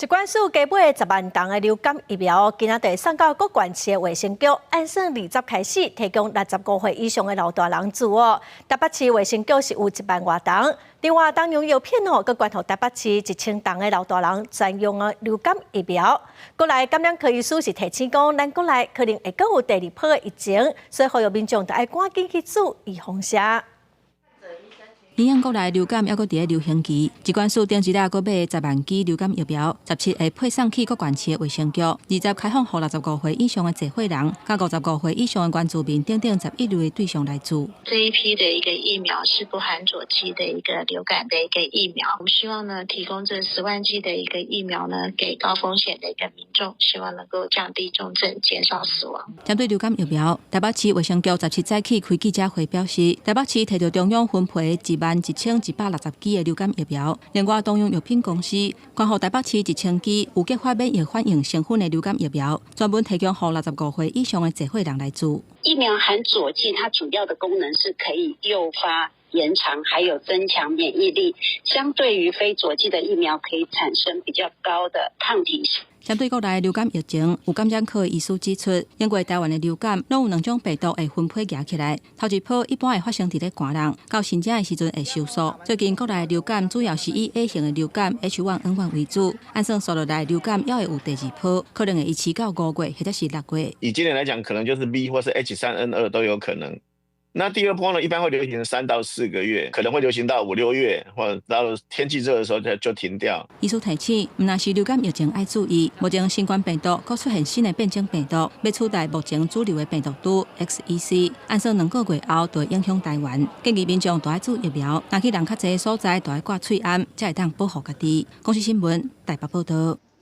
疾管署加买10万吨的流感疫苗，今仔日送到各县市的卫生局，按算20开始提供65岁以上的老大人自哦。台北市卫生局是有1万多吨，另外当用药片哦，佮捐予台北市1000吨的老大人专用的流感疫苗。国内感染科医师是提醒讲，咱国内可能会佮有第2波的疫情，所以呼吁民众要赶紧去注意风险。影响国内流感还阁伫咧流行期，疾管署顶一日阁买10万剂流感疫苗，17会配送去各县市的卫生局，20开放予65岁以上的社会人，甲55岁以上的原住民等等11类的对象来做。这一批的一个疫苗是不含佐剂的一个流感的一个疫苗，我们希望呢提供这10万剂的一个疫苗呢给高风险的一个民众，希望能够降低重症，减少死亡。针对流感疫苗，台北市卫生局17早起开记者会表示，台北市摕到中央分配11160剂的流感疫苗，另外动用药品公司捐予台北市1000剂有激发免疫反应成分的流感疫苗，专门提供予65岁以上的社会人来做。疫苗含佐剂，它主要的功能是可以诱发延长还有增强免疫力，相对于非佐剂的疫苗可以产生比较高的抗体性。针对国内流感疫情，有感染科的医师指出，因为台湾的流感拢有2种病毒会分配夹起来，头一波一般会发生伫咧寒人，到新增的时阵会收缩。最近国内的流感主要是以 A 型的流感 H1N1 为主，按算数落来流感也会有第2波，可能会一持到5月或者是6月。以今年来讲，可能就是 B 或是 H3N2 都有可能。那第2波呢，一般会流行3到4个月，可能会流行到5、6月，或者到了天气热的时候就停掉。医师提醒，唔但是流感疫情要注意，目前新冠病毒佫出现新的变种病毒，要取代目前主流的病毒株 XEC， 按说2个月后就会影响台湾。建议民众都要注疫苗，若去人较侪的所在，都要挂喙安，才会当保护家己。公视新闻台北报道。